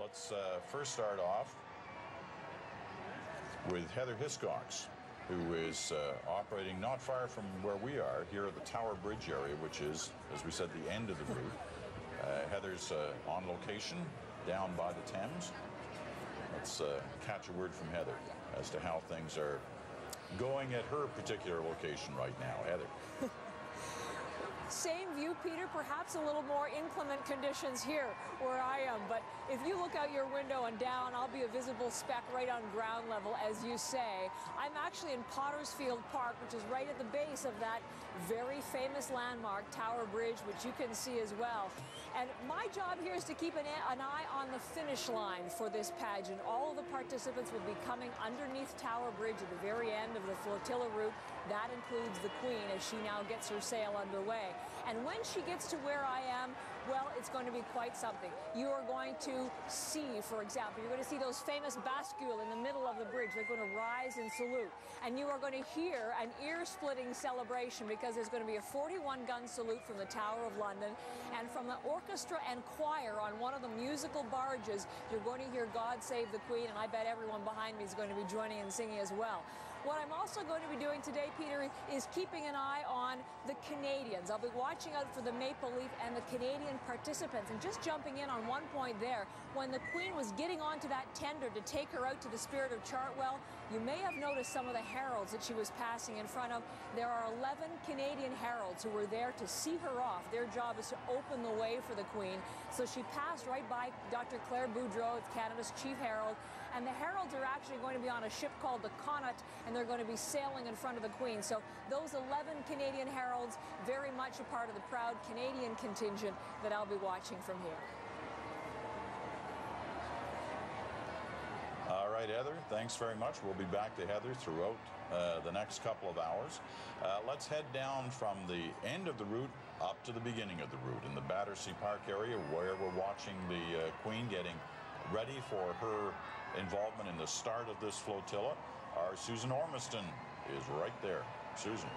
let's first start off with Heather Hiscox, who is operating not far from where we are, here at the Tower Bridge area, which is, as we said, the end of the route. Heather's on location down by the Thames. Let's catch a word from Heather as to how things are going at her particular location right now. Heather. Same view, Peter, perhaps a little more inclement conditions here where I am, but if you look out your window and down, I'll be a visible speck right on ground level, as you say. I'm actually in Pottersfield Park, which is right at the base of that very famous landmark, Tower Bridge, which you can see as well. And my job here is to keep an eye on the finish line for this pageant. All of the participants will be coming underneath Tower Bridge at the very end of the flotilla route. That includes the Queen as she now gets her sail underway. And when she gets to where I am, well, it's going to be quite something. You are going to see, for example, you're going to see those famous bascule in the middle of the bridge. They're going to rise and salute. And you are going to hear an ear-splitting celebration because there's going to be a 41-gun salute from the Tower of London. And from the orchestra and choir on one of the musical barges, you're going to hear God Save the Queen, and I bet everyone behind me is going to be joining and singing as well. What I'm also going to be doing today, Peter, is keeping an eye on the Canadians. I'll be watching out for the Maple Leaf and the Canadian participants. And just jumping in on one point there, when the Queen was getting onto that tender to take her out to the Spirit of Chartwell, you may have noticed some of the heralds that she was passing in front of. There are 11 Canadian heralds who were there to see her off. Their job is to open the way for the Queen. So she passed right by Dr. Claire Boudreau, Canada's chief herald. And the heralds are actually going to be on a ship called the Connaught, and they're going to be sailing in front of the Queen. So those 11 Canadian heralds, very much a part of the proud Canadian contingent that I'll be watching from here. All right, Heather, thanks very much. We'll be back to Heather throughout the next couple of hours. Let's head down from the end of the route up to the beginning of the route in the Battersea Park area, where we're watching the Queen getting ready for her involvement in the start of this flotilla. Our Susan Ormiston is right there. Susan.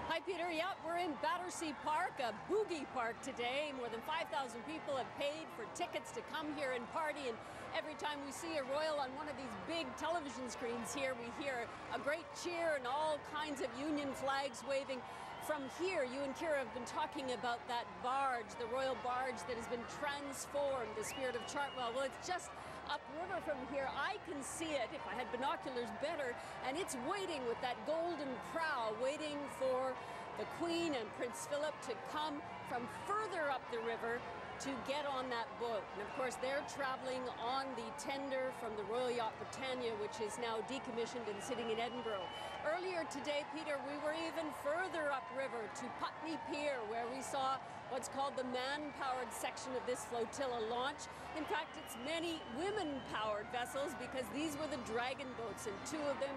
Hi, Peter. Yep, we're in Battersea Park, a boogie park today. More than 5,000 people have paid for tickets to come here and party. And every time we see a royal on one of these big television screens here, we hear a great cheer and all kinds of Union flags waving. From here, you and Kira have been talking about that barge, the royal barge that has been transformed, the Spirit of Chartwell. Well, it's just upriver from here. I can see it, if I had binoculars, better, and it's waiting with that golden prow, waiting for the Queen and Prince Philip to come from further up the river to get on that boat. And of course, they're traveling on the tender from the Royal Yacht Britannia, which is now decommissioned and sitting in Edinburgh. Earlier today, Peter, we were even further upriver to Putney Pier, where we saw what's called the man-powered section of this flotilla launch. In fact, it's many women-powered vessels because these were the dragon boats, and two of them,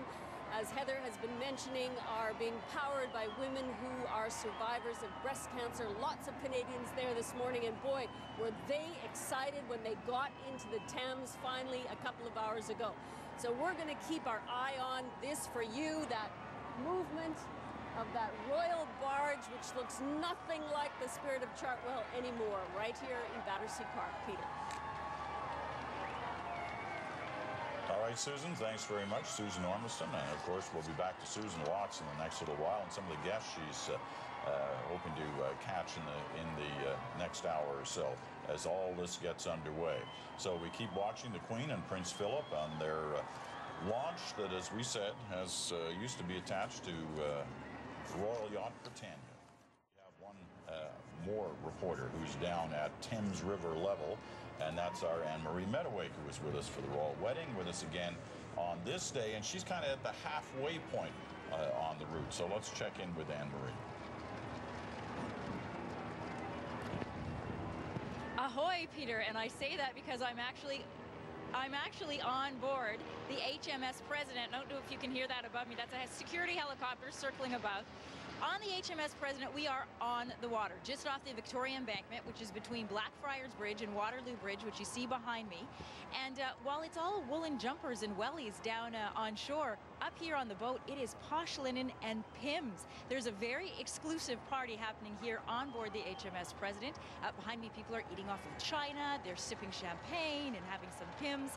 as Heather has been mentioning, are being powered by women who are survivors of breast cancer. Lots of Canadians there this morning, and boy, were they excited when they got into the Thames finally a couple of hours ago. So we're going to keep our eye on this for you, that movement of that royal barge, which looks nothing like the Spirit of Chartwell anymore, right here in Battersea Park. Peter. All right, Susan, thanks very much. Susan Ormiston, and of course we'll be back to Susan lots in the next little while, and some of the guests she's hoping to catch in the next hour or so as all this gets underway. So we keep watching the Queen and Prince Philip on their launch that, as we said, has used to be attached to Royal Yacht Britannia. We have one more reporter who's down at Thames River level, and that's our Anne-Marie Meadowake, who was with us for the Royal Wedding, with us again on this day, and she's kind of at the halfway point on the route. So let's check in with Anne-Marie. Ahoy, Peter, and I say that because I'm actually on board the HMS President. I don't know if you can hear that above me. That's a security helicopter circling above. On the HMS President, we are on the water, just off the Victoria Embankment, which is between Blackfriars Bridge and Waterloo Bridge, which you see behind me. And while it's all woolen jumpers and wellies down on shore, up here on the boat, it is posh linen and Pimm's. There's a very exclusive party happening here on board the HMS President. Behind me, people are eating off of china, they're sipping champagne and having some Pimm's.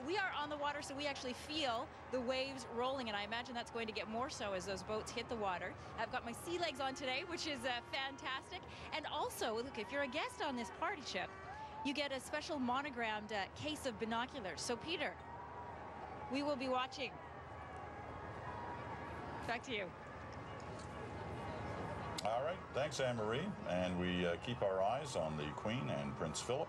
We are on the water, so we actually feel the waves rolling, and I imagine that's going to get more so as those boats hit the water. I've got my sea legs on today, which is fantastic. And also, look, if you're a guest on this party ship, you get a special monogrammed case of binoculars. So, Peter, we will be watching. Back to you. All right, thanks, Anne-Marie. And we keep our eyes on the Queen and Prince Philip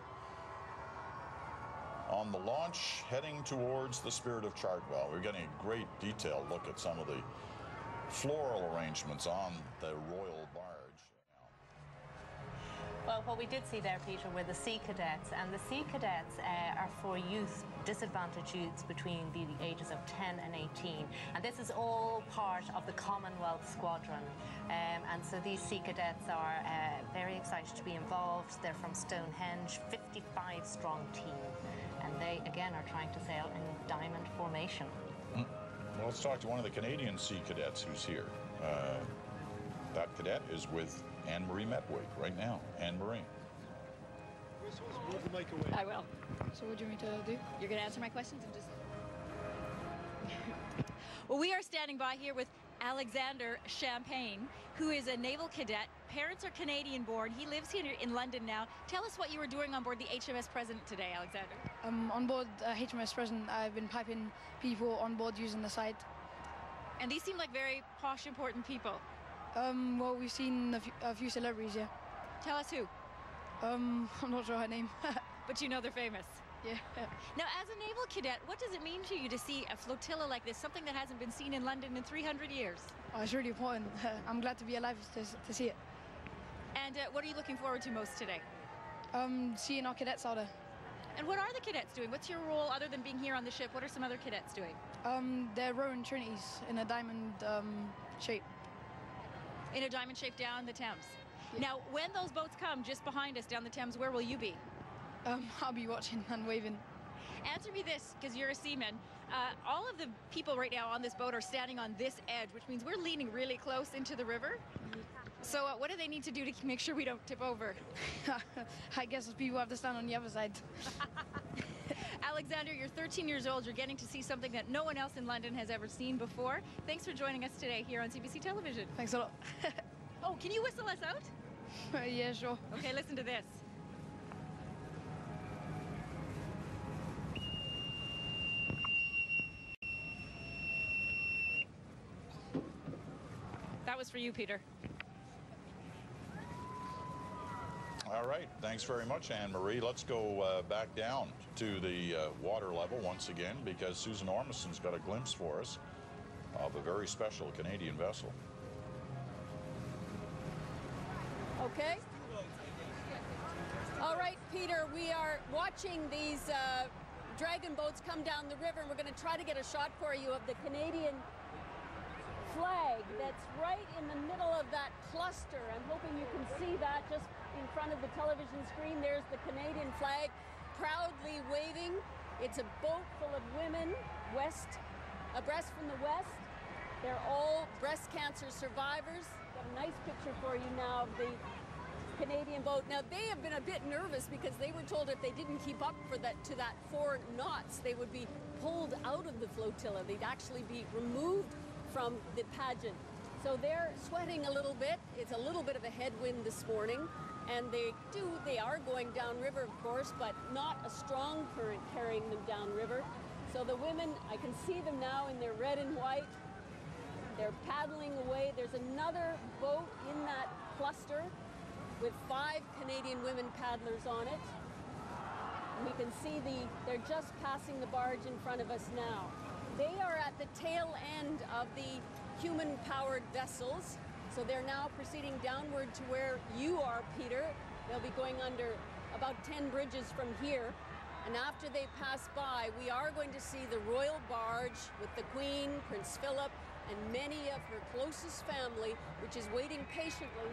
on the launch heading towards the Spirit of Chartwell. We're getting a great detailed look at some of the floral arrangements on the royal barge. Well, what we did see there, Peter, were the Sea Cadets, and the Sea Cadets are for youth, disadvantaged youths between the ages of 10 and 18. And this is all part of the Commonwealth Squadron. And so these Sea Cadets are very excited to be involved. They're from Stonehenge, 55-strong team. And they, again, are trying to sail in diamond formation. Well, let's talk to one of the Canadian Sea Cadets who's here. That cadet is with Anne-Marie Medway right now. Anne-Marie. I will. So what do you want me to do? You're going to answer my questions and just... Well, we are standing by here with Alexander Champagne, who is a naval cadet. Parents are Canadian born. He lives here in London now. Tell us what you were doing on board the HMS President today, Alexander. On board HMS President, I've been piping people on board using the site. And these seem like very posh, important people. Well, we've seen a few celebrities, yeah. Tell us who. I'm not sure her name. But you know they're famous. Yeah. Now, as a naval cadet, what does it mean to you to see a flotilla like this, something that hasn't been seen in London in 300 years? Oh, it's really important. I'm glad to be alive to see it. And what are you looking forward to most today? Seeing our cadets out there. And what are the cadets doing? What's your role other than being here on the ship? What are some other cadets doing? They're rowing Trinities in a diamond shape. In a diamond shape down the Thames. Yeah. Now, when those boats come just behind us down the Thames, where will you be? I'll be watching and waving. Answer me this, because you're a seaman. All of the people right now on this boat are standing on this edge, which means we're leaning really close into the river. So what do they need to do to make sure we don't tip over? I guess those people have to stand on the other side. Alexander, you're 13 years old. You're getting to see something that no one else in London has ever seen before. Thanks for joining us today here on CBC Television. Thanks a lot. Oh, can you whistle us out? Yeah, sure. Okay, listen to this. That was for you, Peter. All right, thanks very much, Anne-Marie. Let's go back down to the water level once again, because Susan Ormiston's got a glimpse for us of a very special Canadian vessel. Okay. All right, Peter, we are watching these dragon boats come down the river, and we're going to try to get a shot for you of the Canadian flag that's right in the middle of that cluster. I'm hoping you can see that just in front of the television screen. There's the Canadian flag proudly waving. It's a boat full of women, abreast from the west. They're all breast cancer survivors. Got a nice picture for you now of the Canadian boat. Now, they have been a bit nervous because they were told if they didn't keep up to that 4 knots, they would be pulled out of the flotilla. They'd actually be removed from the pageant. So they're sweating a little bit. It's a little bit of a headwind this morning, and they are going downriver, of course, but not a strong current carrying them downriver. So the women, I can see them now in their red and white. They're paddling away. There's another boat in that cluster with 5 Canadian women paddlers on it. And we can see they're just passing the barge in front of us now. They are at the tail end of the human-powered vessels, so they're now proceeding downward to where you are, Peter. They'll be going under about 10 bridges from here, and after they pass by, we are going to see the royal barge with the Queen, Prince Philip, and many of her closest family, which is waiting patiently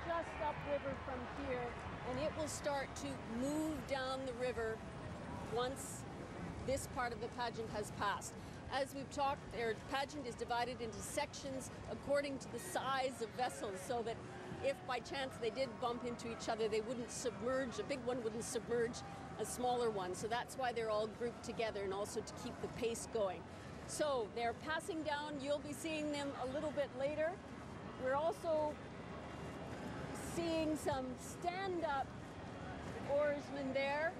just upriver from here, and it will start to move down the river once this part of the pageant has passed. As we've talked, their pageant is divided into sections according to the size of vessels, so that if by chance they did bump into each other, they wouldn't submerge, a big one wouldn't submerge a smaller one. So that's why they're all grouped together, and also to keep the pace going. So they're passing down. You'll be seeing them a little bit later. We're also seeing some stand-up oarsmen there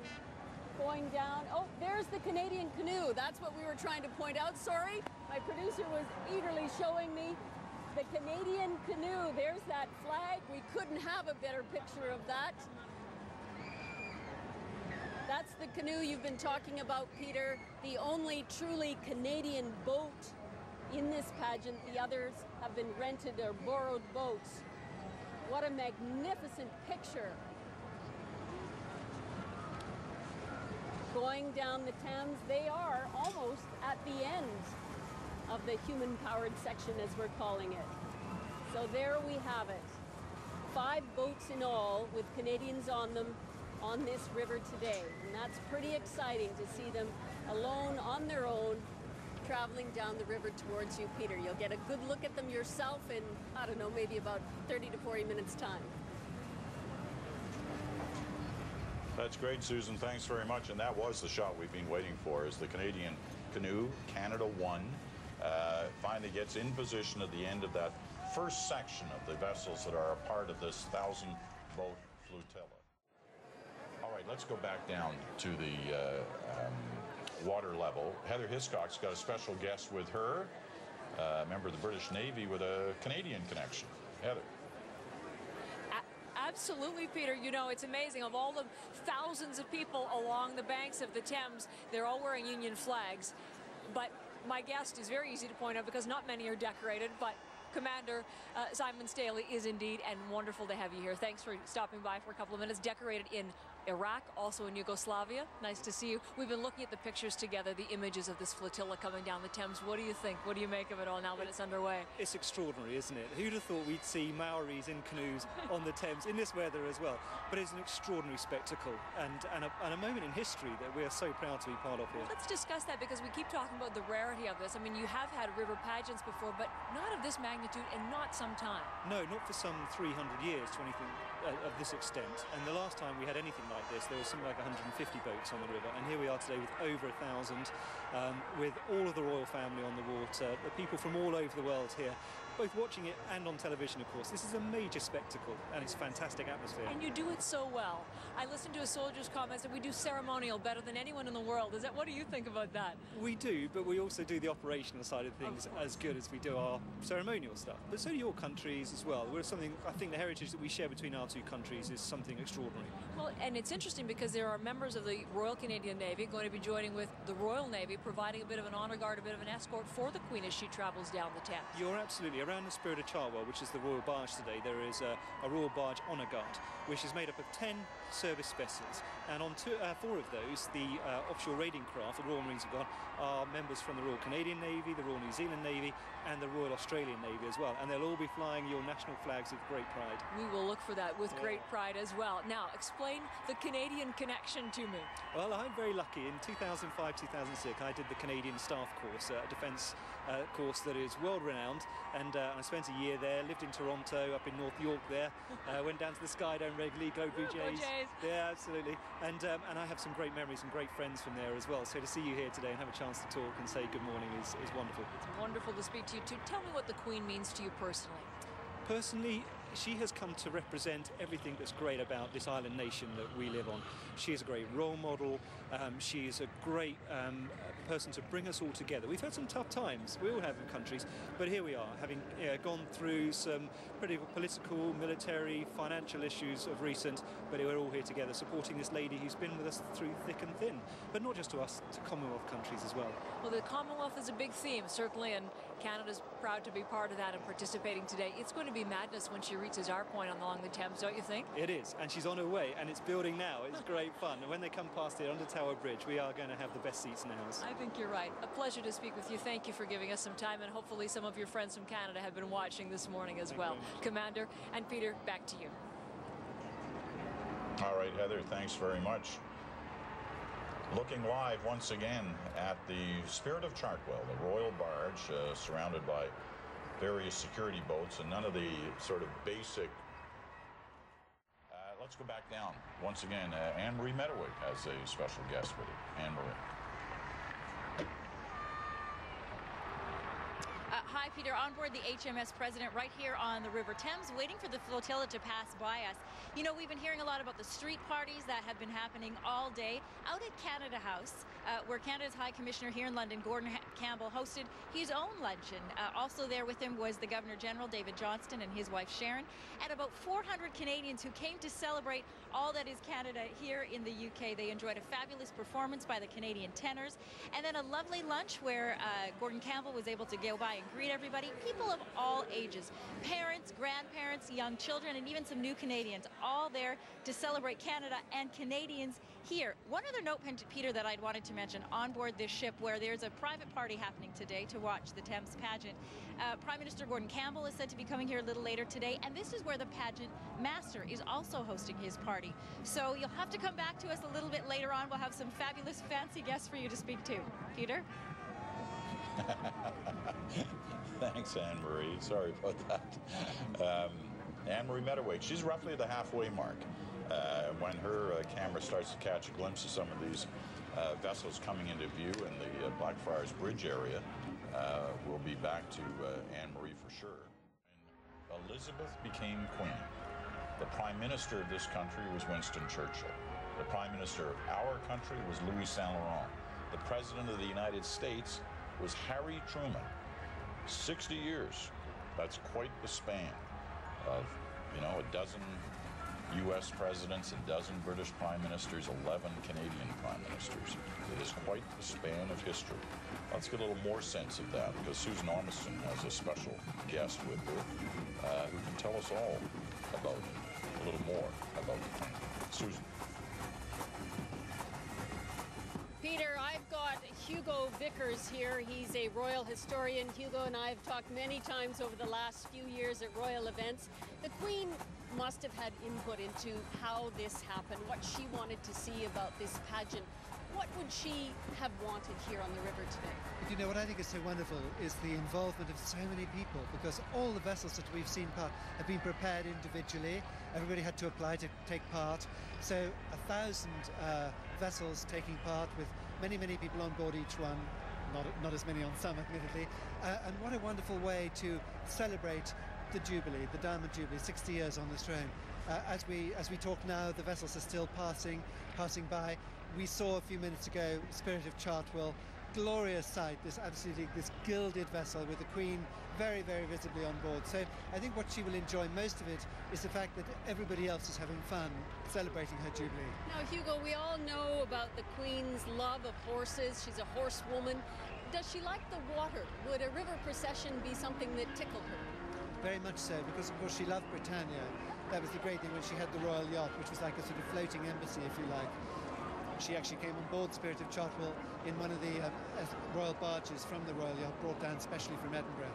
going down. Oh, there's the Canadian canoe. That's what we were trying to point out. Sorry, my producer was eagerly showing me the Canadian canoe. There's that flag. We couldn't have a better picture of that. That's the canoe you've been talking about, Peter. The only truly Canadian boat in this pageant. The others have been rented or borrowed boats. What a magnificent picture. Going down the Thames, they are almost at the end of the human-powered section, as we're calling it. So there we have it. 5 boats in all with Canadians on them on this river today. And that's pretty exciting to see them alone, on their own, traveling down the river towards you, Peter. You'll get a good look at them yourself in, I don't know, maybe about 30 to 40 minutes time. That's great, Susan. Thanks very much. And that was the shot we've been waiting for, is the Canadian canoe, Canada 1, finally gets in position at the end of that first section of the vessels that are a part of this 1,000-boat flotilla. All right, let's go back down to the water level. Heather Hiscock's got a special guest with her, a member of the British Navy with a Canadian connection. Heather. Absolutely, Peter. You know, it's amazing. Of all the thousands of people along the banks of the Thames, they're all wearing Union flags. But my guest is very easy to point out because not many are decorated, but Commander Simon Staley is indeed, and wonderful to have you here. Thanks for stopping by for a couple of minutes. Decorated in Iraq, also in Yugoslavia. Nice to see you. We've been looking at the pictures together, the images of this flotilla coming down the Thames. What do you think? What do you make of it all now that it's underway? It's extraordinary, isn't it? Who'd have thought we'd see Maoris in canoes on the Thames in this weather as well? But it's an extraordinary spectacle and a moment in history that we are so proud to be part of here. Let's discuss that, because we keep talking about the rarity of this. I mean, you have had river pageants before, but not of this magnitude and not some time. No, not for some 300 years to anything of this extent. And the last time we had anything like this, there was something like 150 boats on the river, and here we are today with over 1,000, with all of the royal family on the water, the people from all over the world here, both watching it and on television, of course. This is a major spectacle, and it's a fantastic atmosphere. And you do it so well. I listened to a soldier's comments that we do ceremonial better than anyone in the world. What do you think about that? We do, but we also do the operational side of things as good as we do our ceremonial stuff. But so do your countries as well. We're something, I think the heritage that we share between our two countries is something extraordinary. Well, and it's interesting because there are members of the Royal Canadian Navy going to be joining with the Royal Navy, providing a bit of an honor guard, a bit of an escort for the Queen as she travels down the Thames. You're absolutely. Around the Spirit of Chartwell, which is the Royal Barge today, there is a Royal Barge Honour Guard, which is made up of 10 service vessels, and on 4 of those, the offshore raiding craft, the Royal Marines have got, are members from the Royal Canadian Navy, the Royal New Zealand Navy, and the Royal Australian Navy as well, and they'll all be flying your national flags with great pride. We will look for that with great pride as well. Now, explain the Canadian connection to me. Well, I'm very lucky. In 2005-2006, I did the Canadian Staff Course, a defence course that is world-renowned, and I spent a year there, lived in Toronto, up in North York there, went down to the Skydome regularly, go Blue Jays. Yeah, absolutely. And I have some great memories and great friends from there as well. So to see you here today and have a chance to talk and say good morning is wonderful. It's wonderful to speak to you too. Tell me what the Queen means to you personally. Personally, she has come to represent everything that's great about this island nation that we live on. She is a great role model. She is a great person to bring us all together. We've had some tough times. We all have in countries, but here we are, having gone through some pretty political, military, financial issues of recent, but we're all here together supporting this lady who's been with us through thick and thin. But not just to us, to Commonwealth countries as well. Well, the Commonwealth is a big theme, certainly, and Canada's proud to be part of that and participating today. It's going to be madness when she reaches our point along the Thames, don't you think? It is, and she's on her way, and it's building now. It's great fun. And when they come past it under Tower Bridge, we are going to have the best seats in ours. I think you're right. A pleasure to speak with you. Thank you for giving us some time, and hopefully some of your friends from Canada have been watching this morning as well. Commander and Peter, back to you. All right, Heather, thanks very much. Looking live once again at the Spirit of Chartwell, the royal barge surrounded by various security boats and none of the sort of basic. Let's go back down once again. Anne-Marie Medowig has a special guest with her. Anne-Marie. Hi, Peter. On board the HMS President right here on the River Thames, waiting for the flotilla to pass by us. You know, we've been hearing a lot about the street parties that have been happening all day out at Canada House, where Canada's High Commissioner here in London, Gordon Campbell, hosted his own luncheon. Also there with him was the Governor General, David Johnston, and his wife, Sharon, and about 400 Canadians who came to celebrate all that is Canada here in the UK. They enjoyed a fabulous performance by the Canadian tenors, and then a lovely lunch where Gordon Campbell was able to go by and greet everybody, people of all ages, parents, grandparents, young children, and even some new Canadians, all there to celebrate Canada and Canadians here. One other note, Peter, that I'd wanted to mention on board this ship, where there's a private party happening today to watch the Thames pageant. Prime Minister Gordon Campbell is said to be coming here a little later today, and this is where the pageant master is also hosting his party. So you'll have to come back to us a little bit later on. We'll have some fabulous fancy guests for you to speak to. Peter? Thanks, Anne-Marie. Sorry about that. Anne-Marie Medowig, she's roughly at the halfway mark. When her camera starts to catch a glimpse of some of these vessels coming into view in the Blackfriars Bridge area, we'll be back to Anne-Marie for sure. When Elizabeth became Queen, the Prime Minister of this country was Winston Churchill. The Prime Minister of our country was Louis Saint Laurent. The President of the United States was Harry Truman. 60 years. That's quite the span of, you know, a dozen U.S. presidents, a dozen British prime ministers, 11 Canadian prime ministers. It is quite the span of history. Let's get a little more sense of that, because Susan Ormiston has a special guest with her who can tell us all about it, a little more about the Queen. Susan. Peter, I've got Hugo Vickers here. He's a royal historian. Hugo and I have talked many times over the last few years at royal events. The Queen must have had input into how this happened, what she wanted to see about this pageant. What would she have wanted here on the river today? You know, what I think is so wonderful is the involvement of so many people, because all the vessels that we've seen have been prepared individually. Everybody had to apply to take part. So 1,000 vessels taking part with many, many people on board each one. Not as many on some, admittedly. And what a wonderful way to celebrate the Jubilee, the Diamond Jubilee, 60 years on this throne. As we talk now, the vessels are still passing by. We saw a few minutes ago Spirit of Chartwell, glorious sight, this gilded vessel with the Queen very, very visibly on board. So I think what she will enjoy most of it is the fact that everybody else is having fun celebrating her Jubilee. Now, Hugo, we all know about the Queen's love of horses. She's a horsewoman. Does she like the water? Would a river procession be something that tickled her? Very much so, because of course she loved Britannia. That was the great thing when she had the royal yacht, which was like a sort of floating embassy, if you like. She actually came on board Spirit of Chartwell in one of the royal barges from the royal yacht, brought down specially from Edinburgh.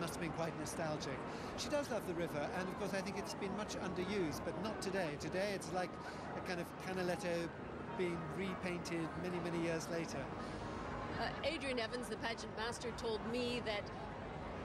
Must have been quite nostalgic. She does love the river, and of course I think it's been much underused, but not today. Today it's like a kind of Canaletto being repainted many, many years later. Adrian Evans, the pageant master, told me that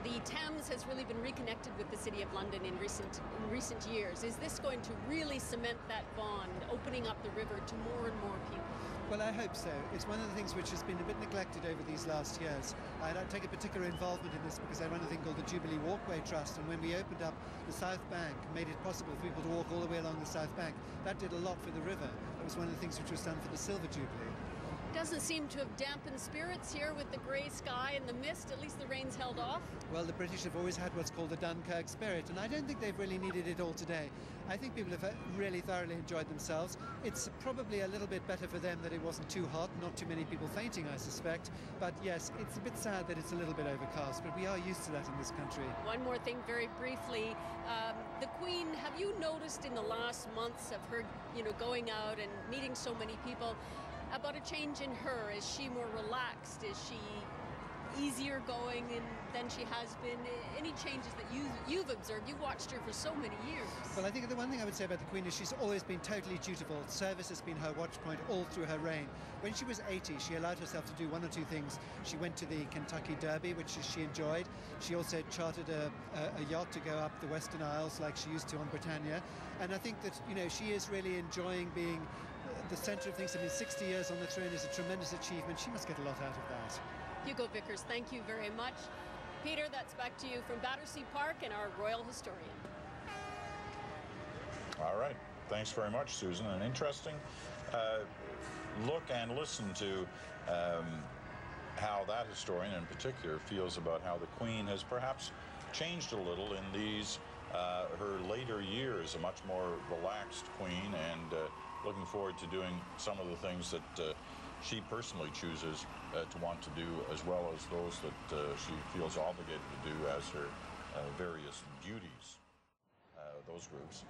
the Thames has really been reconnected with the City of London in recent years. Is this going to really cement that bond, opening up the river to more and more people? Well, I hope so. It's one of the things which has been a bit neglected over these last years. I take a particular involvement in this because I run a thing called the Jubilee Walkway Trust, and when we opened up the South Bank, made it possible for people to walk all the way along the South Bank, that did a lot for the river. It was one of the things which was done for the Silver Jubilee. Doesn't seem to have dampened spirits here with the grey sky and the mist. At least the rain's held off. Well, the British have always had what's called the Dunkirk spirit, and I don't think they've really needed it all today. I think people have really thoroughly enjoyed themselves. It's probably a little bit better for them that it wasn't too hot, not too many people fainting, I suspect. But yes, it's a bit sad that it's a little bit overcast, but we are used to that in this country. One more thing very briefly. The Queen, have you noticed in the last months of her, going out and meeting so many people, about a change in her? Is she more relaxed? Is she easier going than she has been? Any changes that you've observed? You've watched her for so many years. Well, I think the one thing I would say about the Queen is she's always been totally dutiful. Service has been her watch point all through her reign. When she was 80, she allowed herself to do one or two things. She went to the Kentucky Derby, which she enjoyed. She also chartered a yacht to go up the Western Isles like she used to on Britannia. And I think that, you know, she is really enjoying being the centre of things. I mean, 60 years on the throne is a tremendous achievement. She must get a lot out of that. Hugo Vickers, thank you very much. Peter, that's back to you from Battersea Park and our royal historian. All right. Thanks very much, Susan. An interesting look and listen to how that historian in particular feels about how the Queen has perhaps changed a little in these her later years, a much more relaxed Queen, and looking forward to doing some of the things that she personally chooses to want to do, as well as those that she feels obligated to do as her various duties, those groups.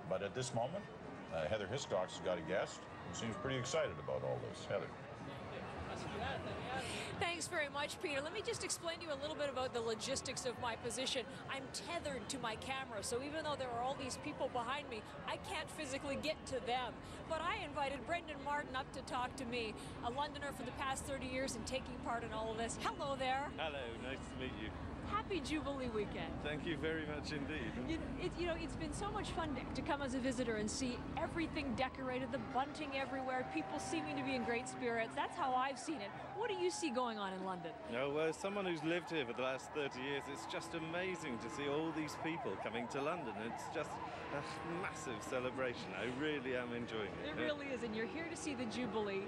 But at this moment, Heather Hiscox has got a guest who seems pretty excited about all this. Heather. Thanks very much, Peter. Let me just explain to you a little bit about the logistics of my position. I'm tethered to my camera, so even though there are all these people behind me, I can't physically get to them. But I invited Brendan Martin up to talk to me, a Londoner for the past 30 years and taking part in all of this. Hello there. Hello, nice to meet you. Happy Jubilee weekend. Thank you very much indeed. It's been so much fun to come as a visitor and see everything decorated, the bunting everywhere, people seeming to be in great spirits. That's how I've seen it. What do you see going on in London? No, well, as someone who's lived here for the last 30 years, it's just amazing to see all these people coming to London. It's just a massive celebration. I really am enjoying it. It really is, and you're here to see the Jubilee.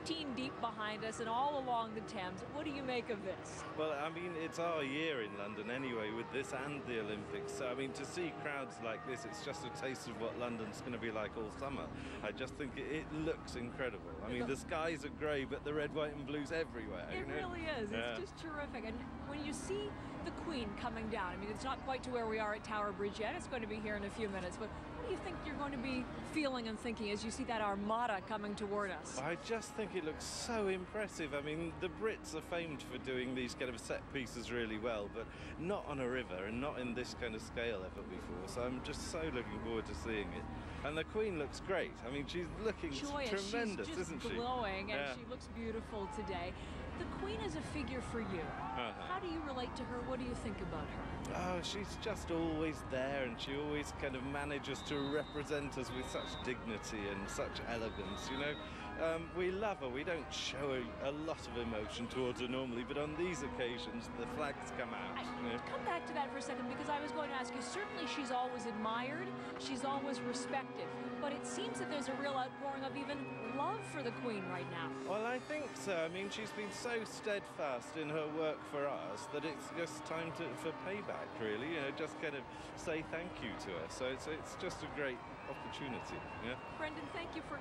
15 deep behind us and all along the Thames. What do you make of this? Well, I mean, it's our year in London anyway, with this and the Olympics. So, I mean, to see crowds like this, it's just a taste of what London's going to be like all summer. I just think it looks incredible. I mean, the skies are grey, but the red, white and blue's everywhere. It really is. It's just terrific. And when you see the Queen coming down, I mean, it's not quite to where we are at Tower Bridge yet. It's going to be here in a few minutes. But what do you think you're going to be feeling and thinking as you see that armada coming toward us? I just think it looks so impressive. I mean, the Brits are famed for doing these kind of set pieces really well, but not on a river and not in this kind of scale ever before. So I'm just so looking forward to seeing it. And the Queen looks great. I mean, she's looking tremendous, she's just isn't she? Glowing, and she looks beautiful today. The Queen is a figure for you. How do you relate to her? What do you think about her? Oh, she's just always there, and she always kind of manages to represent us with such dignity and such elegance, you know. We love her. We don't show a lot of emotion towards her normally, but on these occasions, the flags come out. Come back to that for a second, because I was going to ask you, certainly she's always admired, she's always respected, but it seems that there's a real outpouring of even love for the Queen right now. Well, I think so. I mean, she's been so steadfast in her work for us that it's just time for payback, really. You know, just kind of say thank you to her. So it's just a great opportunity. Yeah. Brendan, thank you for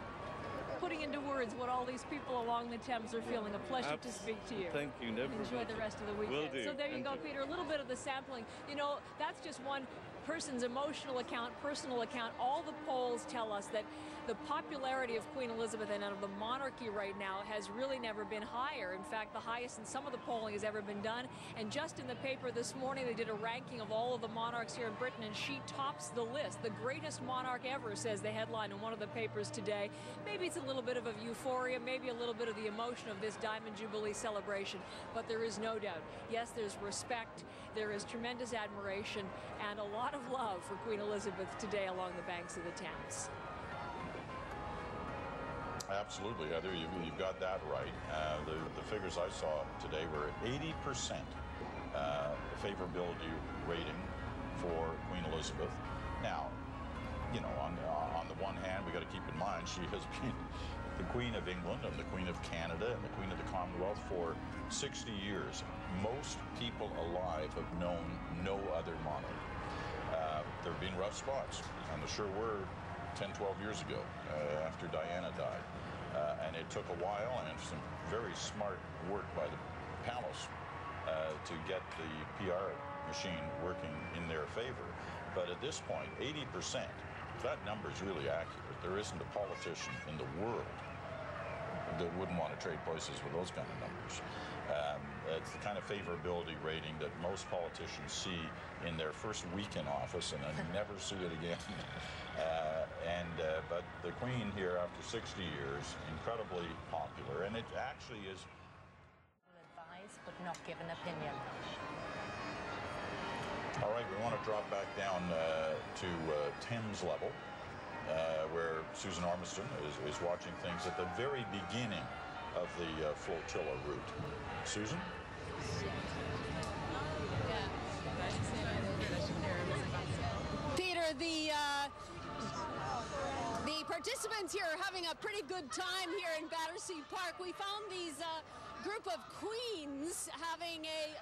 putting into words what all these people along the Thames are feeling. A pleasure to speak to you. Thank you. Never Enjoy the rest of the weekend. Will do. So there you go, Peter. A little bit of the sampling. You know, that's just one person's emotional account, personal account. All the polls tell us that the popularity of Queen Elizabeth and of the monarchy right now has really never been higher. In fact, the highest in some of the polling has ever been done. And just in the paper this morning, they did a ranking of all of the monarchs here in Britain, and she tops the list. The greatest monarch ever, says the headline in one of the papers today. Maybe it's a little bit of a euphoria, maybe a little bit of the emotion of this Diamond Jubilee celebration, but there is no doubt. Yes, there's respect, there is tremendous admiration, and a lot of love for Queen Elizabeth today along the banks of the Thames. Absolutely, Heather, you've got that right. The figures I saw today were 80% favorability rating for Queen Elizabeth. Now, you know, on the one hand, we got to keep in mind she has been the Queen of England and the Queen of Canada and the Queen of the Commonwealth for 60 years. Most people alive have known no other monarch. There have been rough spots, and there sure were 10, 12 years ago after Diana died. And it took a while and some very smart work by the palace to get the PR machine working in their favor. But at this point, 80%, if that number is really accurate, there isn't a politician in the world that wouldn't want to trade places with those kind of numbers. It's the kind of favorability rating that most politicians see in their first week in office and then never see it again. But the Queen here, after 60 years, incredibly popular, and it actually is. Advise, but not give an opinion. All right, we want to drop back down to Thames level, where Susan Ormiston is watching things at the very beginning of the flotilla route. Susan? Peter, the participants here are having a pretty good time here in Battersea Park. We found these group of queens having a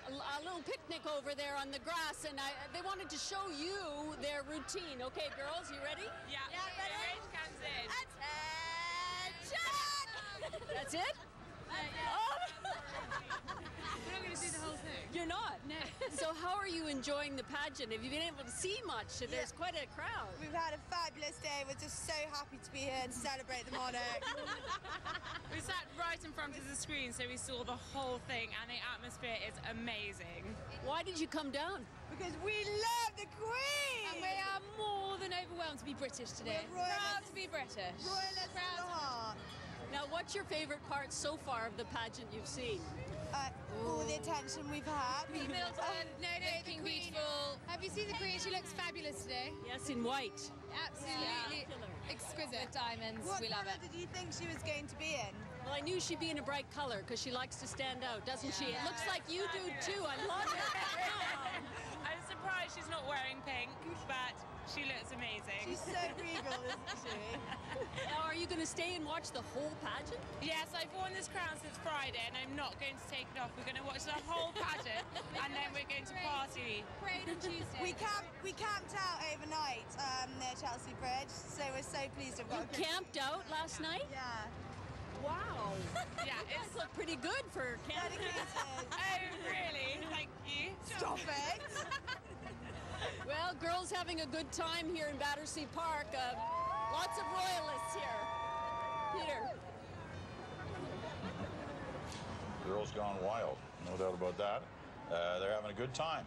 little picnic over there on the grass, and they wanted to show you their routine. Okay, girls, you ready? Yeah, ready? Comes in. Attention! That's it? Oh. We're not going to see the whole thing. You're not? No. So how are you enjoying the pageant? Have you been able to see much? There's quite a crowd. We've had a fabulous day. We're just so happy to be here to celebrate the monarch. We sat right in front of the screen, so we saw the whole thing, and the atmosphere is amazing. Why did you come down? Because we love the Queen! And we are more than overwhelmed to be British today. We're proud to be British. Royalists from the heart. Now, what's your favourite part so far of the pageant you've seen? All the attention we've had. Middleton, looking beautiful. Have you seen the Queen? She looks fabulous today. Yes, in white. Absolutely exquisite diamonds. What we love colour it. did you think she was going to be in? Well, I knew she'd be in a bright colour because she likes to stand out, doesn't she? It looks like you do too. I love it. I'm surprised she's not wearing pink, but she looks amazing. She's so regal, isn't she? Now, are you going to stay and watch the whole pageant? Yes, I've worn this crown since Friday, and I'm not going to take it off. We're going to watch the whole pageant, and then we're going to party. Parade on Tuesday. We camped out overnight near Chelsea Bridge, so we're so pleased to have got camped out last night? Yeah. Wow. Yeah, it's look pretty good for camping. Oh, really? Thank you. Stop it. Well, girls having a good time here in Battersea Park. Lots of royalists here. Peter. Girls gone wild, no doubt about that. They're having a good time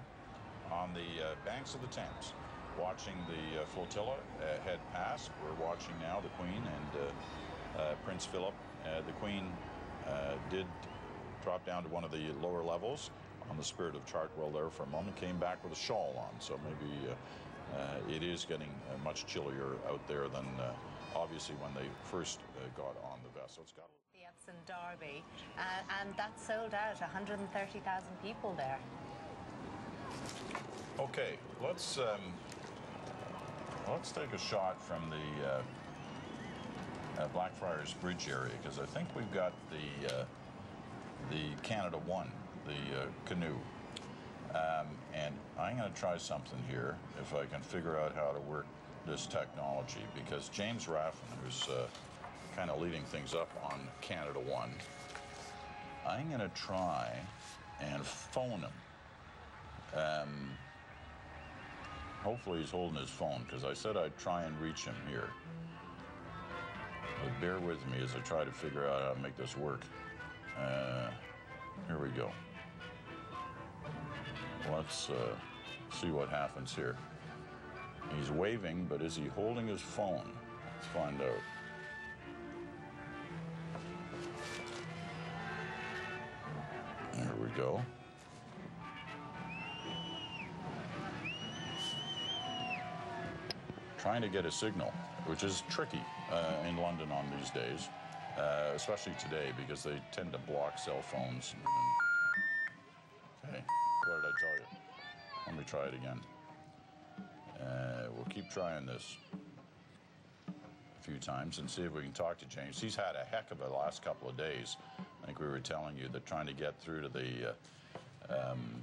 on the banks of the Thames, watching the flotilla head past. We're watching now the Queen and Prince Philip. The Queen did drop down to one of the lower levels on the Spirit of Chartwell there for a moment, came back with a shawl on, so maybe it is getting much chillier out there than obviously when they first got on the vessel. It's got the Epsom Derby, and that sold out, 130,000 people there. Okay, let's take a shot from the Blackfriars Bridge area, because I think we've got the Canada 1, the canoe. And I'm going to try something here, if I can figure out how to work this technology, because James Raffin, who's kind of leading things up on Canada 1, I'm going to try and phone him. Hopefully he's holding his phone, because I said I'd try and reach him here. But bear with me as I try to figure out how to make this work. Here we go. Let's see what happens here. He's waving, but is he holding his phone? Let's find out. There we go. Trying to get a signal, which is tricky in London on these days, especially today, because they tend to block cell phones. Okay, what did I tell you? Let me try it again. We'll keep trying this a few times and see if we can talk to James. He's had a heck of a last couple of days. I think we were telling you that trying to get through to the,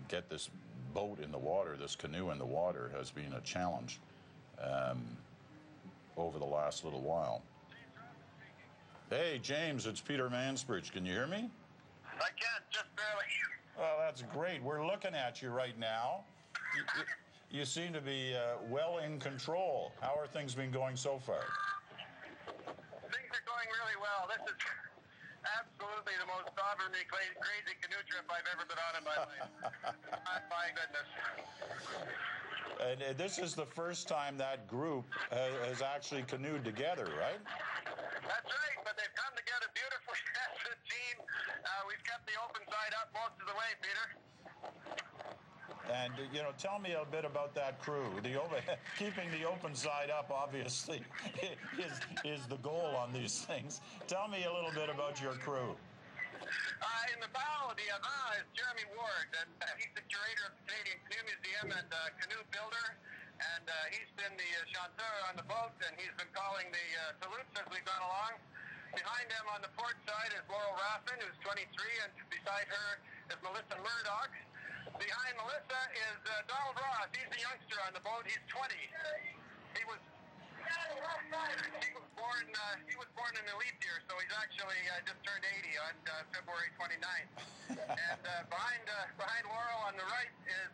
get this boat in the water, this canoe in the water, has been a challenge over the last little while. Hey, James, it's Peter Mansbridge. Can you hear me? I can, just barely. Well, that's great. We're looking at you right now. You seem to be well in control. How are things been going so far? Things are going really well. absolutely the most sovereignly crazy canoe trip I've ever been on in my life. My goodness. And this is the first time that group has actually canoed together, right? That's right, but they've come together beautifully as a team. We've kept the open side up most of the way, Peter. And, you know, tell me a bit about that crew. Keeping the open side up, obviously, is the goal on these things. Tell me a little bit about your crew. In the bow of the avant is Jeremy Ward, and he's the curator of the Canadian Canoe Museum and canoe builder. And he's been the chanteur on the boat, and he's been calling the salutes as we've gone along. Behind him on the port side is Laurel Raffin, who's 23, and beside her is Melissa Murdoch. Behind Melissa is Donald Ross. He's the youngster on the boat. He's 20. He was born in a leap year, so he's actually just turned 80 on February 29th. And behind Laurel on the right is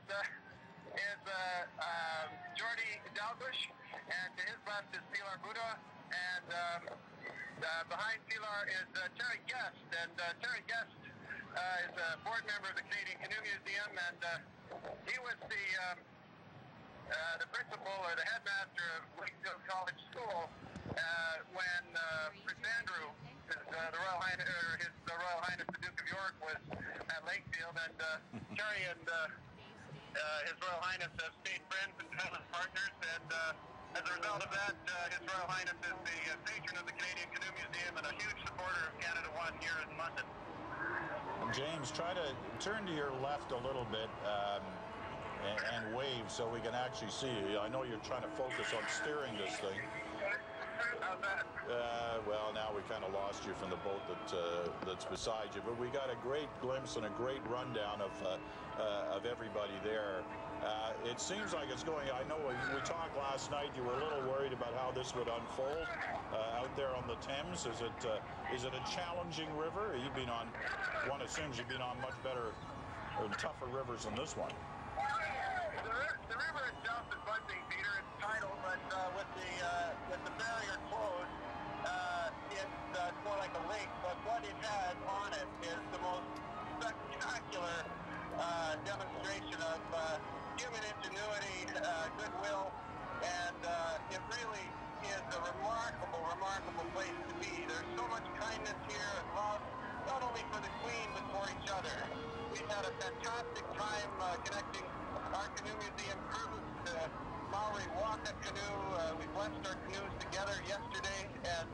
Jordy Dalbush, and to his left is Pilar Buda, and behind Pilar is Terry Guest, and Terry Guest is a board member of the Canadian Canoe Museum, and he was the principal or the headmaster of Wakefield College School when Prince Andrew, the Royal Highness the Duke of York, was at Lakefield, and Terry and His Royal Highness have stayed friends and business partners, and as a result of that, His Royal Highness is the patron of the Canadian Canoe Museum and a huge supporter of Canada One here in London. James, try to turn to your left a little bit and wave so we can actually see you. I know you're trying to focus on steering this thing. How's that? Well, now we kind of lost you from the boat that's beside you, but we got a great glimpse and a great rundown of everybody there. It seems like it's going. I know we talked last night. You were a little worried about how this would unfold out there on the Thames. Is it a challenging river? You've been on. One assumes you've been on much better or tougher rivers than this one. The river itself is one thing, Peter. It's tidal, but with the barrier closed, it's more like a lake. But what it has on it is the most spectacular demonstration of human ingenuity, goodwill, and it really is a remarkable, remarkable place to be. There's so much kindness here and love, not only for the Queen, but for each other. We've had a fantastic time connecting our canoe museum crews to Maori Waka canoe. We blessed our canoes together yesterday, and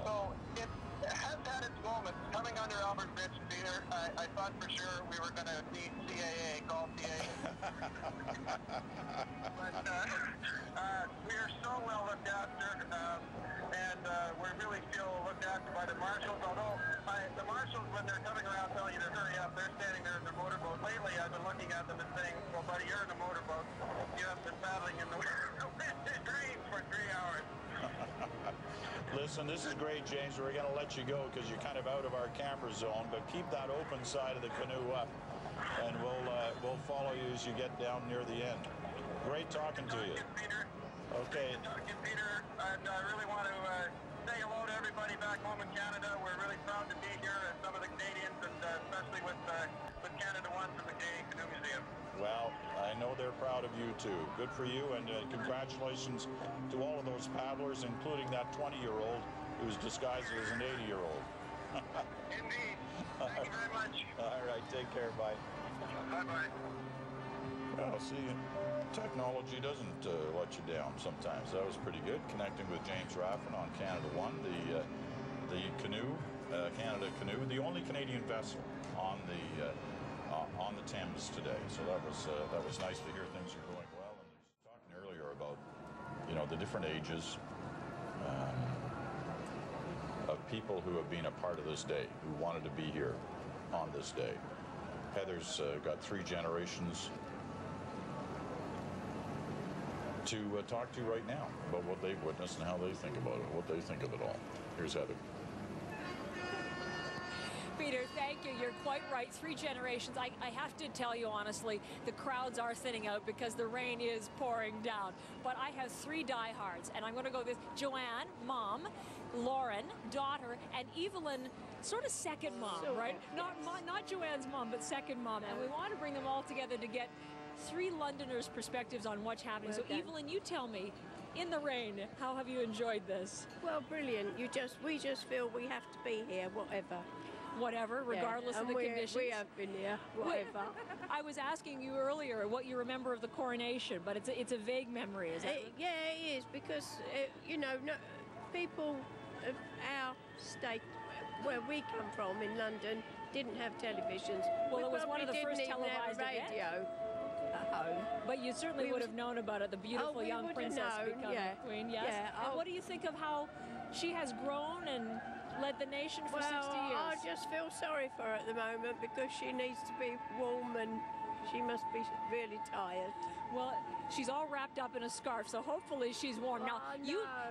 so it has had its moments. Coming under Albert Bridge, Peter, I thought for sure we were going to need CAA, call CAA. But we are so well looked after, and we really feel looked after by the marshals, although the marshals, when they're coming around telling you to hurry up, they're standing there in their motorboat. Lately, I've been looking at them and saying, well, buddy, you're in a motorboat. You haven't been paddling in the rain for 3 hours. Listen, this is great, James. We're going to let you go because you're kind of out of our camera zone, but keep that open side of the canoe up, and we'll follow you as you get down near the end. Great talking to you. Peter. Okay. Great talking, Peter. And I really want to say hello to everybody back home in Canada. We're really proud to be here, and some of the Canadians, and especially with Canada One from the Canadian Canoe Museum. Well, I know they're proud of you too. Good for you, and congratulations to all of those paddlers, including that 20-year-old who's disguised as an 80-year-old. Indeed. Thank you very much. All right, take care. Bye. Bye-bye. Well, see, technology doesn't let you down sometimes. That was pretty good, connecting with James Raffin on Canada One, the canoe, Canada Canoe, the only Canadian vessel on the Thames today. So that was nice to hear things are going well. And he was talking earlier about, you know, the different ages of people who have been a part of this day, who wanted to be here on this day. Heather's got 3 generations to talk to right now about what they've witnessed and how they think about it, what they think of it all. Here's Heather. Peter, thank you. You're quite right. 3 generations. I have to tell you honestly, the crowds are thinning out because the rain is pouring down. But I have 3 diehards, and I'm going to go with Joanne, Mom, Lauren, daughter, and Evelyn, sort of second mom, right? Not Joanne's mom, but second mom. And we want to bring them all together to get three Londoners' perspectives on what's happening. So, Evelyn, you tell me, in the rain, how have you enjoyed this? Well, brilliant. We just feel we have to be here, whatever, regardless of the conditions. We have been here, whatever. I was asking you earlier what you remember of the coronation, but it's a vague memory, is it? Yeah, it is, because, you know, people of our state, where we come from in London, didn't have televisions. Well, it was one of the first televised radio at home. But you certainly would have known about it, the beautiful young princess becoming queen, yes? Yeah. And what do you think of how she has grown and led the nation for 60 years? I just feel sorry for her at the moment, because she needs to be warm and she must be really tired. Well, she's all wrapped up in a scarf, so hopefully she's warm. Now,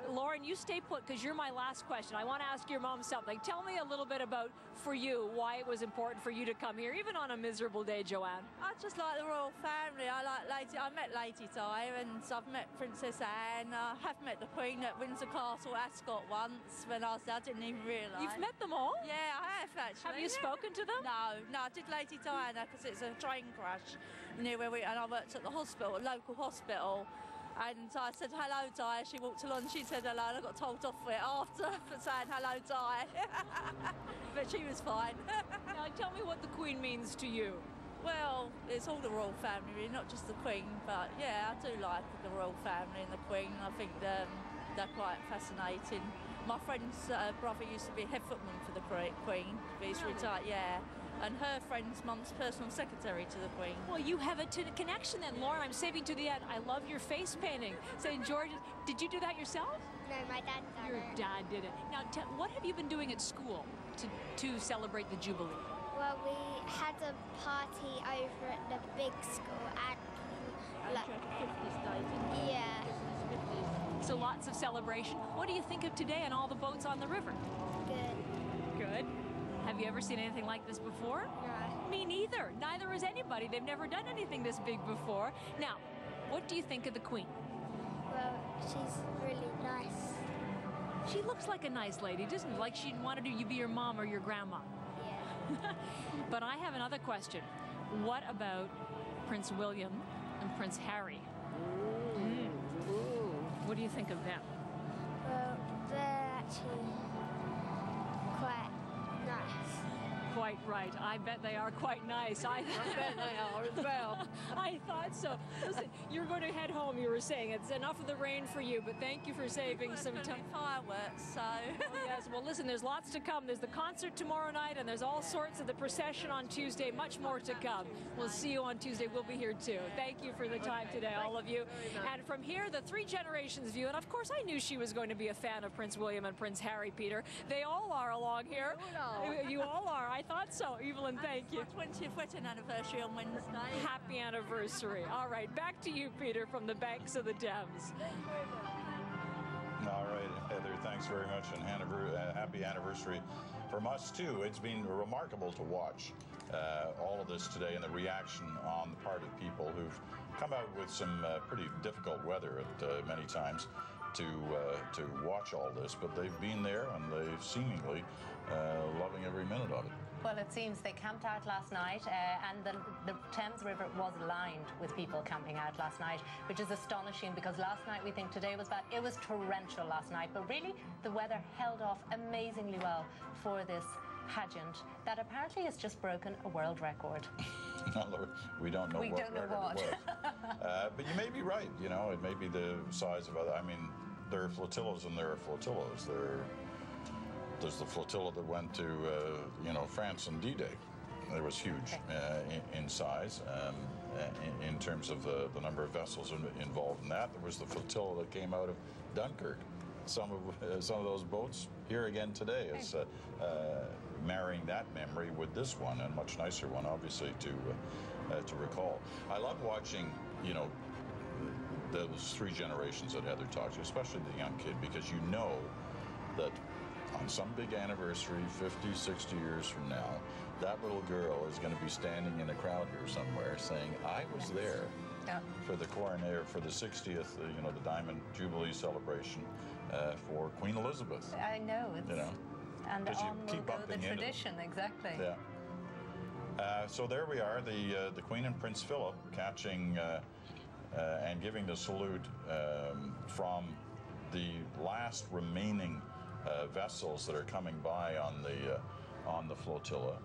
Lauren, you stay put, because you're my last question. I want to ask your mom something. Tell me a little bit about, for you, why it was important for you to come here, even on a miserable day, Joanne. I just like the royal family. I met Lady Di, and I've met Princess Anne. I have met the Queen at Windsor Castle, Ascot, once when I was there. I didn't even realise. You've met them all? Yeah, I have actually. Have you spoken to them? No, I did Lady Diana because it's a train crash near where and I worked at the hospital, a local hospital. And I said, hello, Di. She walked along, she said hello, and I got told off for it after for saying hello, Di. But she was fine. Now, tell me what the Queen means to you. Well, it's all the royal family, really, not just the Queen, but yeah, I do like the royal family and the Queen. I think they're quite fascinating. My friend's brother used to be head footman for the Queen, but he's retired, yeah. And her friend's mum's personal secretary to the Queen. Well, you have a connection then, Lauren. I'm saving to the end. I love your face painting. St. George's. Did you do that yourself? No, my dad did it. Your dad did it. Now, what have you been doing at school to celebrate the Jubilee? Well, we had a party over at the big school and yeah. So lots of celebration. What do you think of today and all the boats on the river? Good. Good. Have you ever seen anything like this before? No. Me neither. Neither has anybody. They've never done anything this big before. Now, what do you think of the Queen? Well, she's really nice. She looks like a nice lady, doesn't she? Like she'd want to do you be your mom or your grandma. Yeah. But I have another question. What about Prince William and Prince Harry? What do you think of them? Well, they're actually quite nice. Quite right. I bet they are quite nice. I bet they are as well. I thought so. Listen, you're going to head home, you were saying. It's enough of the rain for you, but thank you for saving some time. Fireworks, so. Oh, yes. Well, listen, there's lots to come. There's the concert tomorrow night, and there's all sorts of the procession on Tuesday. Much more to come. We'll see you on Tuesday. We'll be here, too. Thank you for the time today, all of you. And from here, the Three Generations view. And, of course, I knew she was going to be a fan of Prince William and Prince Harry, Peter. They all are along here. You all are. I thought so. Evelyn, thank you. 20th wedding anniversary on Wednesday. Happy anniversary. All right, back to you, Peter, from the banks of the Thames. All right, Heather, thanks very much, and happy anniversary from us, too. It's been remarkable to watch all of this today and the reaction on the part of people who've come out with some pretty difficult weather at many times to watch all this, but they've been there and they've seemingly loving every minute of it. Well, it seems they camped out last night, and the Thames River was lined with people camping out last night, which is astonishing because last night we think today was bad. It was torrential last night, but really the weather held off amazingly well for this pageant that apparently has just broken a world record. We don't know what record it was. But you may be right. You know, it may be the size of other. I mean, there are flotillas and there are flotillas. There's the flotilla that went to, France on D-Day. It was huge in size in terms of the number of vessels involved in that. There was the flotilla that came out of Dunkirk. Some of those boats here again today is marrying that memory with this one, and a much nicer one, obviously, to recall. I love watching, those three generations that Heather talked to, especially the young kid, because you know that on some big anniversary, 50, 60 years from now, that little girl is going to be standing in a crowd here somewhere saying, I was there for the coroner, for the 60th, the Diamond Jubilee celebration for Queen Elizabeth. I know. It's, you know, and because you on keep will go the bumping into tradition, them. exactly. Yeah. So there we are, the Queen and Prince Philip catching and giving the salute from the last remaining vessels that are coming by on the flotilla.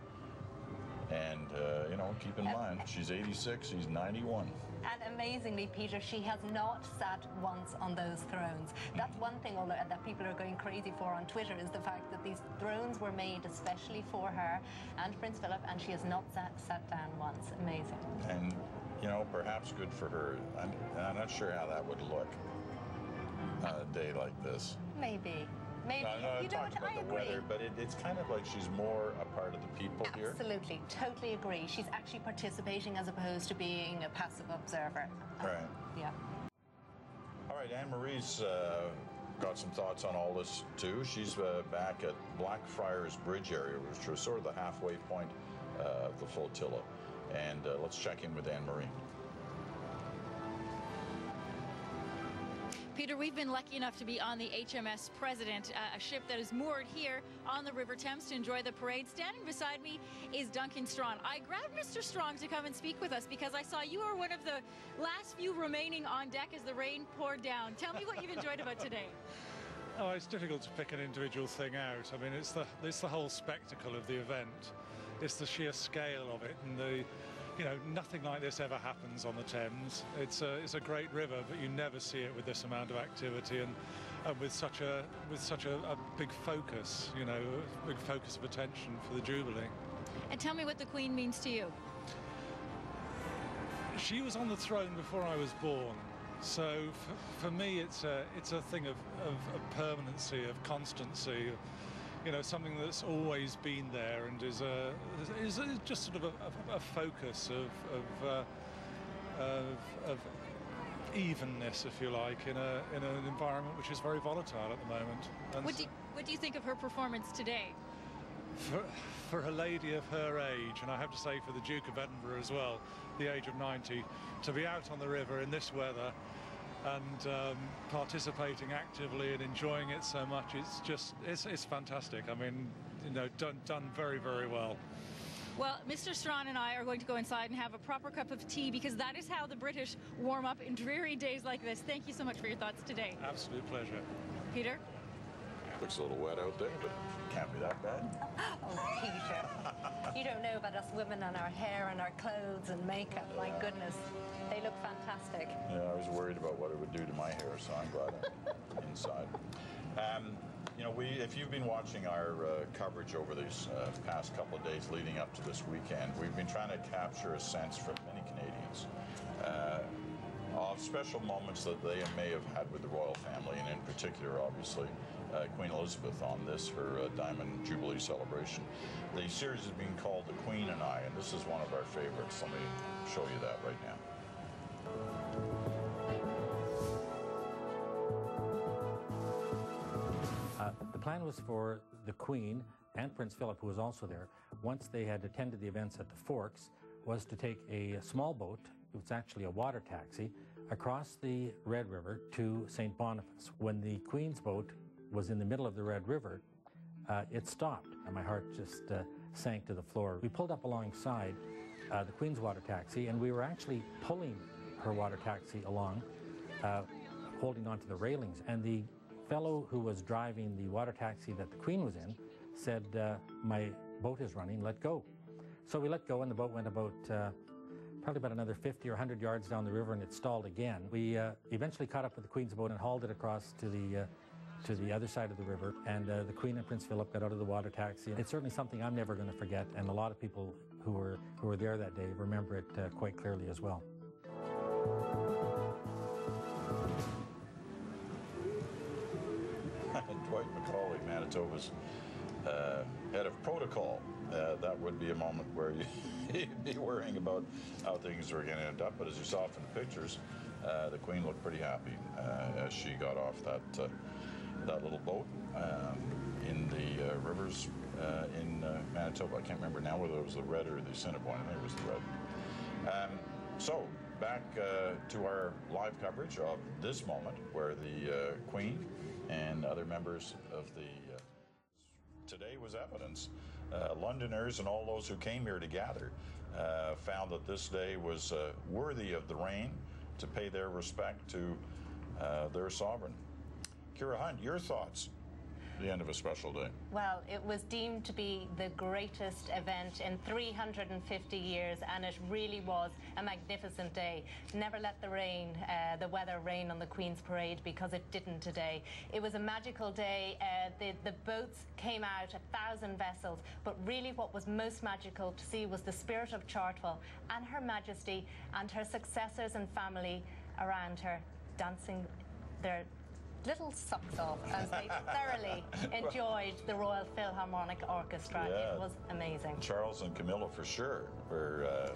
And you know, keep in mind, she's 86, he's 91. And amazingly, Peter, she has not sat once on those thrones. That's one thing that people are going crazy for on Twitter, is the fact that these thrones were made especially for her and Prince Philip, and she has not sat down once. Amazing. And, you know, perhaps good for her. I'm not sure how that would look on a day like this. Maybe. Maybe. No, You know talked what? about I the agree. weather, but it's kind of like she's more a part of the people here. Absolutely. Totally agree. She's actually participating as opposed to being a passive observer. Right. Yeah. All right, Anne-Marie's got some thoughts on all this too. She's back at Blackfriars Bridge area, which was sort of the halfway point of the flotilla. And let's check in with Anne-Marie. Peter, we've been lucky enough to be on the HMS President, a ship that is moored here on the River Thames to enjoy the parade. Standing beside me is Duncan Strong. I grabbed Mr. Strong to come and speak with us because I saw you were one of the last few remaining on deck as the rain poured down. Tell me what you've enjoyed about today. Oh, it's difficult to pick an individual thing out. I mean, it's the whole spectacle of the event. It's the sheer scale of it, and the, you know, nothing like this ever happens on the Thames. It's a great river, but you never see it with this amount of activity and with such a big focus, you know, a big focus of attention for the Jubilee. And tell me what the Queen means to you. She was on the throne before I was born, so for me it's a thing of permanency, of constancy. You know, something that's always been there and is just sort of a focus of evenness, if you like, in an environment which is very volatile at the moment. And what do you think of her performance today? For a lady of her age, and I have to say for the Duke of Edinburgh as well, the age of 90, to be out on the river in this weather and participating actively and enjoying it so much, it's fantastic. I mean, you know, done very, very well. Well, Mr. Strawn and I are going to go inside and have a proper cup of tea, because that is how the British warm up in dreary days like this. Thank you so much for your thoughts today. Absolute pleasure. Peter? Looks a little wet out there, but can't be that bad. Oh, Peter. You don't know about us women and our hair and our clothes and makeup. My goodness. They look fantastic. Yeah, I was worried about what it would do to my hair, so I'm glad I'm inside. You know, if you've been watching our coverage over these past couple of days leading up to this weekend, we've been trying to capture a sense from many Canadians of special moments that they may have had with the royal family, and in particular, obviously, Queen Elizabeth on this, her Diamond Jubilee celebration. The series is being called The Queen and I, and this is one of our favorites. Let me show you that right now. The plan was for the Queen and Prince Philip, who was also there, once they had attended the events at the Forks, was to take a small boat, it was actually a water taxi, across the Red River to St. Boniface. When the Queen's boat was in the middle of the Red River, it stopped, and my heart just sank to the floor. We pulled up alongside the Queen's water taxi, and we were actually pulling her water taxi along, holding onto the railings, and the fellow who was driving the water taxi that the Queen was in said, my boat is running, let go. So we let go, and the boat went about probably about another 50 or 100 yards down the river, and it stalled again. We eventually caught up with the Queen's boat and hauled it across to the other side of the river, and the Queen and Prince Philip got out of the water taxi. It's certainly something I'm never going to forget, and a lot of people who were there that day remember it quite clearly as well. Dwight McCauley, Manitoba's head of protocol. That would be a moment where you'd be worrying about how things were going to end up. But as you saw from the pictures, the Queen looked pretty happy as she got off that little boat in the rivers in Manitoba. I can't remember now whether it was the Red or the Assiniboine. I think it was the Red. So back to our live coverage of this moment where the Queen and other members of the... Today was evidence. Londoners and all those who came here to gather found that this day was worthy of the rain to pay their respect to their sovereign. Kira Hunt, your thoughts? The end of a special day. Well, it was deemed to be the greatest event in 350 years, and it really was a magnificent day. Never let the weather rain on the Queen's Parade, because it didn't today. It was a magical day. The boats came out, 1,000 vessels, but really what was most magical to see was the spirit of Chartwell and Her Majesty and her successors and family around her, dancing their little socks off as they thoroughly enjoyed the Royal Philharmonic Orchestra. Yeah. It was amazing. Charles and Camilla, for sure, were,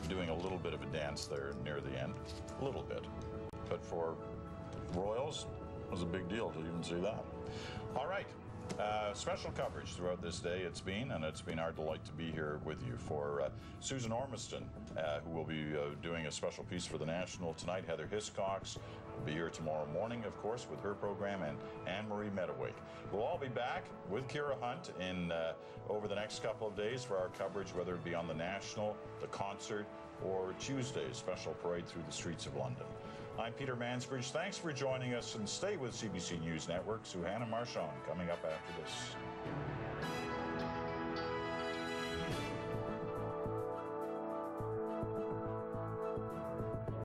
doing a little bit of a dance there near the end. A little bit. But for royals, it was a big deal to even see that. All right. Special coverage throughout this day it's been, and it's been our delight to be here with you. For Susan Ormiston, who will be doing a special piece for the National tonight, Heather Hiscox will be here tomorrow morning, of course, with her program, and Anne-Marie Medawake. We'll all be back with Kira Hunt in over the next couple of days for our coverage, whether it be on the National, the concert, or Tuesday's special parade through the streets of London. I'm Peter Mansbridge. Thanks for joining us, and stay with CBC News Network. Suhanna Marchand coming up after this.